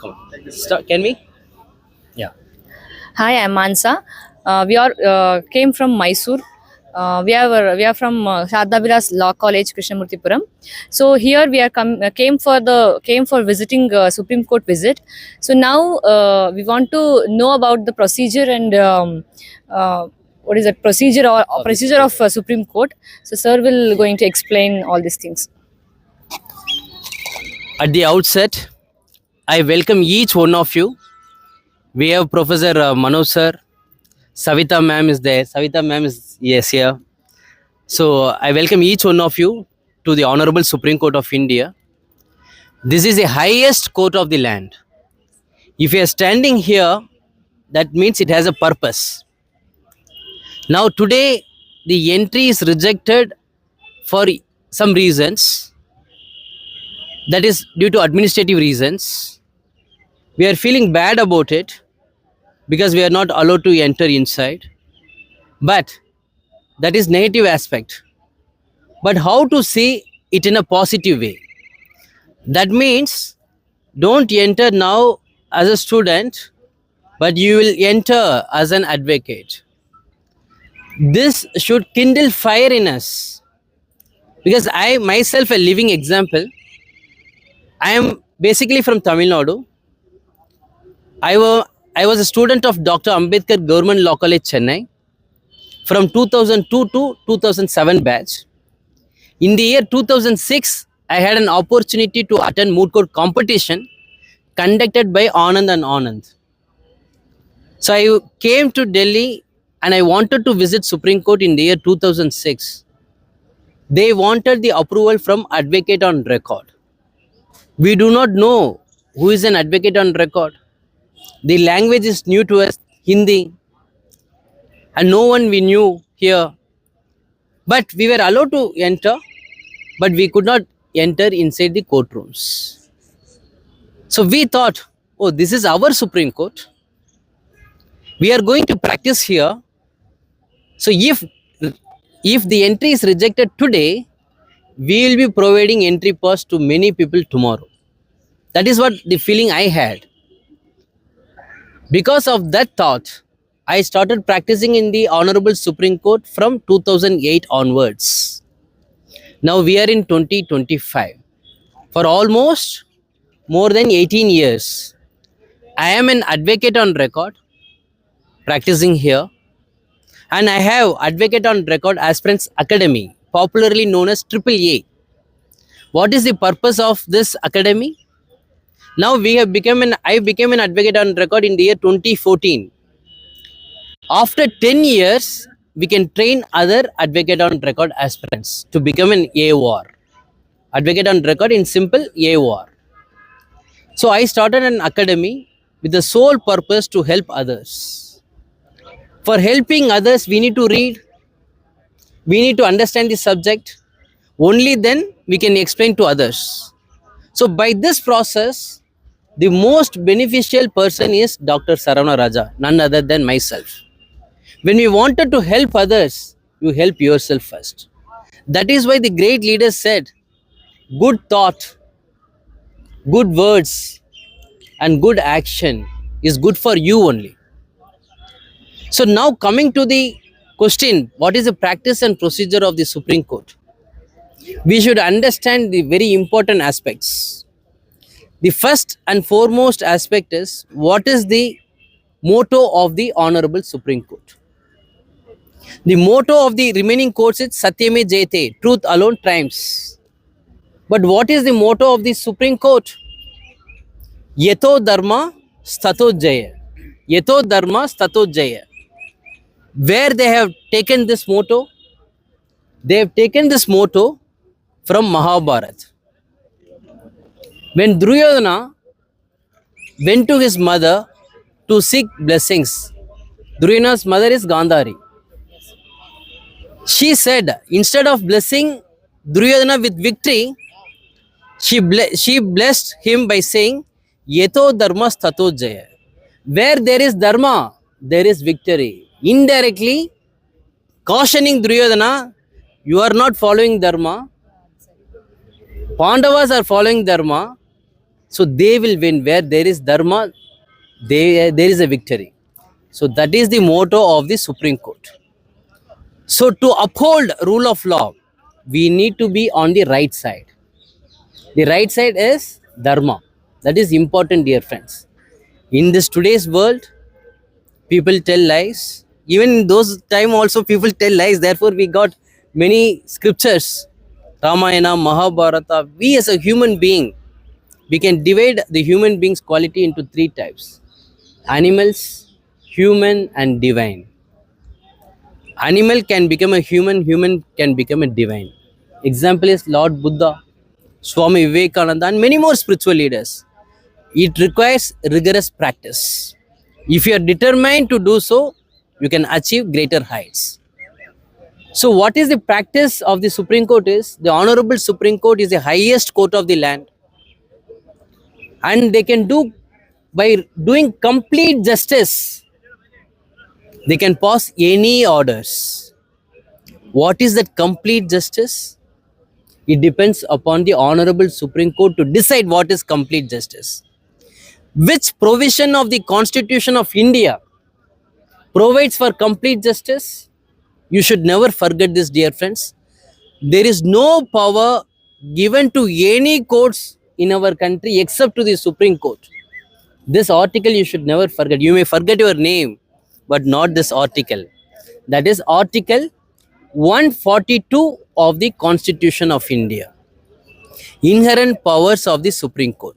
Come on. Can we? Yeah. Hi, I'm Mansa. We are came from Mysore. We are from Sarada Vilasa Law College, Krishnamurtipuram. So here we are came for visiting Supreme Court visit. So now we want to know about the procedure and what is that procedure of Supreme Court. So sir will going to explain all these things. At the outset, I welcome each one of you. We have Professor Manoj sir. Savita ma'am is there. Savita ma'am is here. So I welcome each one of you to the Honorable Supreme Court of India. This is the highest court of the land. If you are standing here, that means it has a purpose. Now today, the entry is rejected for some reasons. That is due to administrative reasons. We are feeling bad about it because we are not allowed to enter inside. But that is negative aspect. But how to see it in a positive way? That means don't enter now as a student, but you will enter as an advocate. This should kindle fire in us, because I myself a living example. I am basically from Tamil Nadu. I was a student of Dr. Ambedkar Government Law College, Chennai, from 2002 to 2007 batch. In the year 2006, I had an opportunity to attend moot court competition conducted by Anand and Anand. So I came to Delhi and I wanted to visit Supreme Court in the year 2006. They wanted the approval from advocate on record. We do not know who is an advocate on record. The language is new to us, Hindi, and no one we knew here. But we were allowed to enter, but we could not enter inside the courtrooms. So we thought, oh, this is our Supreme Court. We are going to practice here. So if the entry is rejected today, we will be providing entry pass to many people tomorrow. That is what the feeling I had. Because of that thought, I started practicing in the Honorable Supreme Court from 2008 onwards. Now we are in 2025. For almost more than 18 years, I am an advocate on record, practicing here. And I have Advocate on Record Aspirants Academy, popularly known as AAA. What is the purpose of this academy? Now I became an advocate on record in the year 2014. After 10 years, we can train other advocate on record aspirants to become an AOR. Advocate on record in simple AOR. So I started an academy with the sole purpose to help others. For helping others, we need to read, we need to understand the subject. Only then we can explain to others. So by this process, the most beneficial person is Dr. Saravana, none other than myself. When we wanted to help others, you help yourself first. That is why the great leaders said, good thought, good words, and good action is good for you only. So now coming to the question, what is the practice and procedure of the Supreme Court? We should understand the very important aspects. The first and foremost aspect is, what is the motto of the Honorable Supreme Court? The motto of the remaining courts is Satyame Jayate, truth alone triumphs. But what is the motto of the Supreme Court? Yato Dharma Stato Jaya. Yato Dharma Stato Jaya. Where they have taken this motto? They have taken this motto from Mahabharata. When Duryodhana went to his mother to seek blessings, Duryodhana's mother is Gandhari. She said, instead of blessing Duryodhana with victory, she blessed him by saying, Yeto dharma stato jaya. Where there is dharma, there is victory. Indirectly cautioning Duryodhana, you are not following dharma. Pandavas are following dharma. So they will win. Where there is dharma, there is a victory. So that is the motto of the Supreme Court. So to uphold rule of law, we need to be on the right side. The right side is dharma. That is important, dear friends. In this today's world, people tell lies. Even in those time also people tell lies. Therefore, we got many scriptures, Ramayana, Mahabharata. We as a human being, we can divide the human being's quality into three types: animals, human, and divine. Animal can become a human, human can become a divine. Example is Lord Buddha, Swami Vivekananda, and many more spiritual leaders. It requires rigorous practice. If you are determined to do so, you can achieve greater heights. So, what is the practice of the Supreme Court? Is the Honorable Supreme Court is the highest court of the land, and they can do by doing complete justice. They can pass any orders. What is that complete justice? It depends upon the Honorable Supreme Court to decide what is complete justice. Which provision of the Constitution of India provides for complete justice? You should never forget this, dear friends. There is no power given to any courts in our country except to the Supreme Court. This article you should never forget. You may forget your name, but not this article. That is Article 142 of the Constitution of India. Inherent powers of the Supreme Court.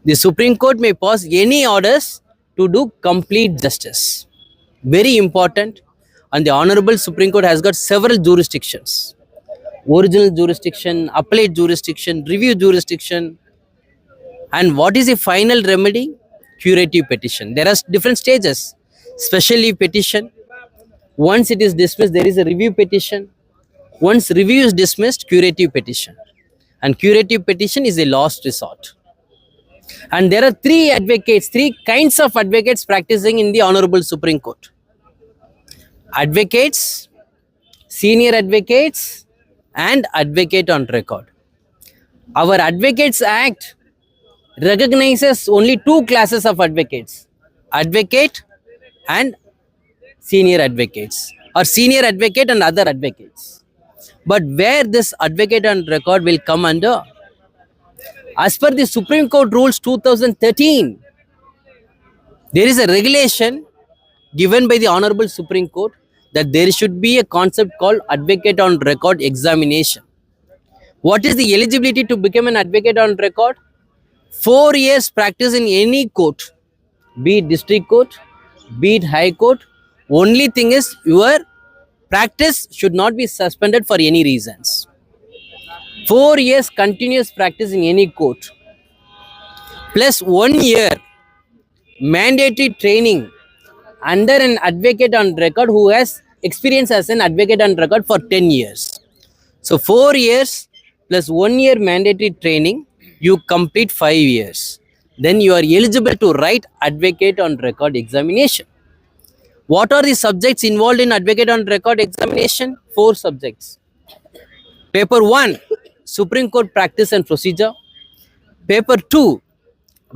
The Supreme Court may pass any orders to do complete justice. Very important. And the Honorable Supreme Court has got several jurisdictions: original jurisdiction, appellate jurisdiction, review jurisdiction. And what is the final remedy? Curative petition. There are different stages. Special leave petition. Once it is dismissed, there is a review petition. Once review is dismissed, curative petition. And curative petition is a last resort. And there are three kinds of advocates practicing in the Honorable Supreme Court: advocates, senior advocates, and advocate on record. Our Advocates Act recognizes only two classes of advocates: advocate and senior advocates, or senior advocate and other advocates. But where this advocate on record will come under? As per the Supreme Court rules 2013, there is a regulation given by the Honorable Supreme Court that there should be a concept called advocate on record examination. What is the eligibility to become an advocate on record? 4 years practice in any court, be it district court, be it high court. Only thing is, your practice should not be suspended for any reasons. 4 years continuous practice in any court, plus 1 year mandatory training under an advocate on record who has experience as an advocate on record for 10 years. So 4 years plus 1 year mandatory training, you complete 5 years. Then you are eligible to write advocate on record examination. What are the subjects involved in advocate on record examination? 4 subjects. Paper 1, Supreme Court practice and procedure. Paper 2,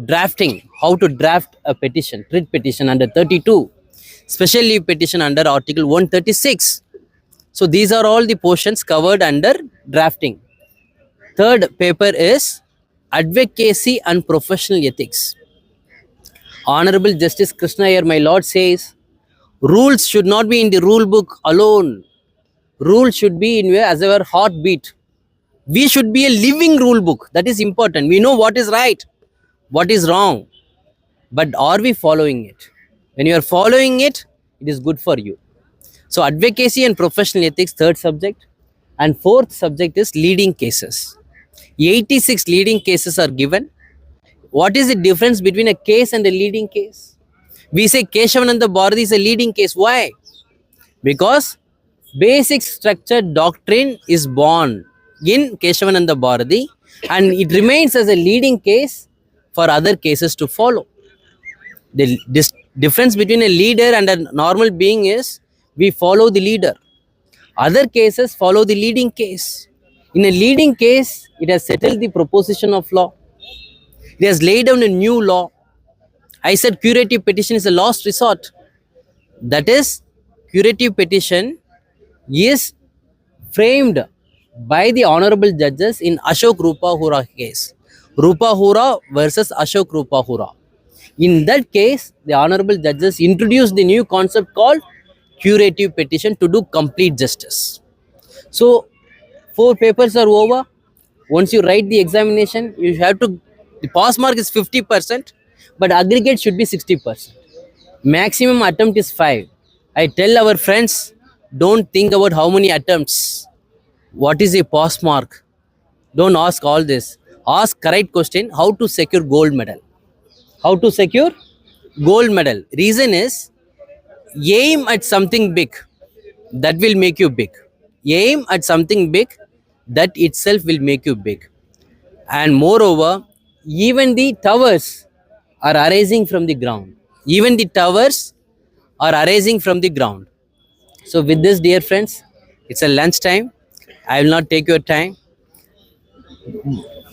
drafting, how to draft a petition, writ petition under 32, special leave petition under Article 136. So these are all the portions covered under drafting. Third paper is advocacy and professional ethics. Honorable Justice Krishna here, my lord, says rules should not be in the rule book alone. Rules should be in as our heartbeat. We should be a living rule book. That is important. We know what is right, what is wrong, but are we following it? When you are following it, it is good for you. So advocacy and professional ethics, third subject. And fourth subject is leading cases. 86 leading cases are given. What is the difference between a case and a leading case? We say Keshavananda Bharati is a leading case. Why? Because basic structured doctrine is born in Keshavananda Bharati, and it remains as a leading case for other cases to follow. The difference between a leader and a normal being is we follow the leader. Other cases follow the leading case. In a leading case, it has settled the proposition of law. It has laid down a new law. I said curative petition is a last resort. That is, curative petition is framed by the honorable judges in Ashok Rupa Hura case. Rupa Hura versus Ashok Rupa Hura. In that case, the honorable judges introduced the new concept called curative petition to do complete justice. So, 4 papers are over. Once you write the examination, you have to, the pass mark is 50%, but aggregate should be 60%. Maximum attempt is 5. I tell our friends, don't think about how many attempts. What is a pass mark? Don't ask all this. Ask correct question, how to secure gold medal. How to secure gold medal? Reason is, aim at something big. That will make you big. Aim at something big. That itself will make you big. And moreover, even the towers are arising from the ground. Even the towers are arising from the ground. So with this, dear friends, it's a lunch time. I will not take your time.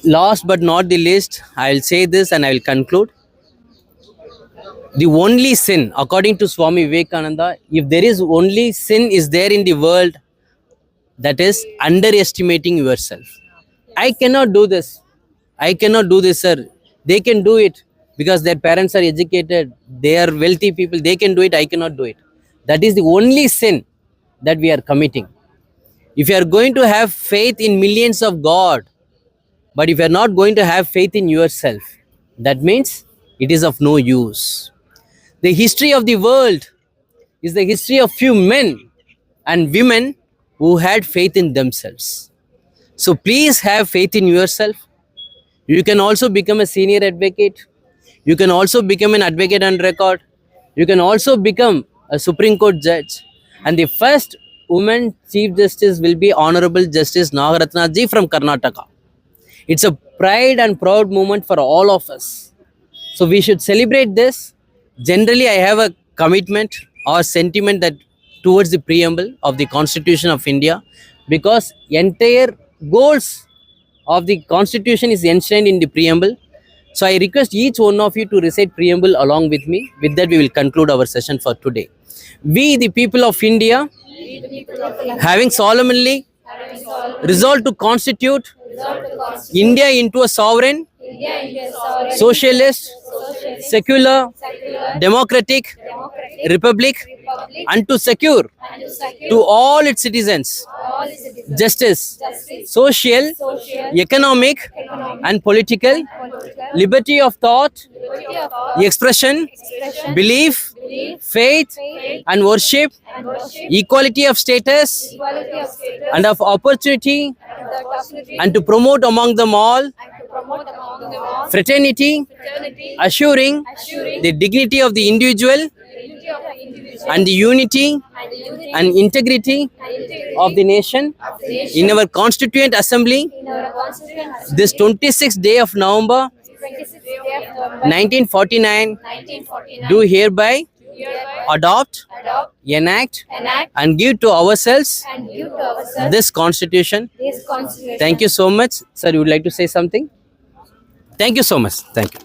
Last but not the least, I will say this and I will conclude. The only sin, according to Swami Vivekananda, if there is only sin is there in the world, that is underestimating yourself. I cannot do this. I cannot do this, sir. They can do it because their parents are educated. They are wealthy people. They can do it. I cannot do it. That is the only sin that we are committing. If you are going to have faith in millions of God, but if you are not going to have faith in yourself, that means it is of no use. The history of the world is the history of few men and women who had faith in themselves. So please have faith in yourself. You can also become a senior advocate. You can also become an advocate on record. You can also become a Supreme Court judge. And the first woman Chief Justice will be Honorable Justice Nagaratna ji from Karnataka. It's a pride and proud moment for all of us. So we should celebrate this. Generally, I have a commitment or sentiment that towards the preamble of the Constitution of India, because entire goals of the Constitution is enshrined in the preamble. So I request each one of you to recite preamble along with me. With that, we will conclude our session for today. We, the people of India, having solemnly resolved to constitute India into a sovereign, socialist, secular, democratic republic, and to secure to all its citizens justice, social, economic, and political liberty of thought, expression, belief, faith, and worship, equality of status and of opportunity, and to promote among them all fraternity, assuring the dignity of the individual and the unity and integrity of the nation. In our Constituent Assembly, this 26th day of November 1949, do hereby adopt, enact, and give to ourselves this Constitution. Thank you so much. Sir, you would like to say something? Thank you so much. Thank you.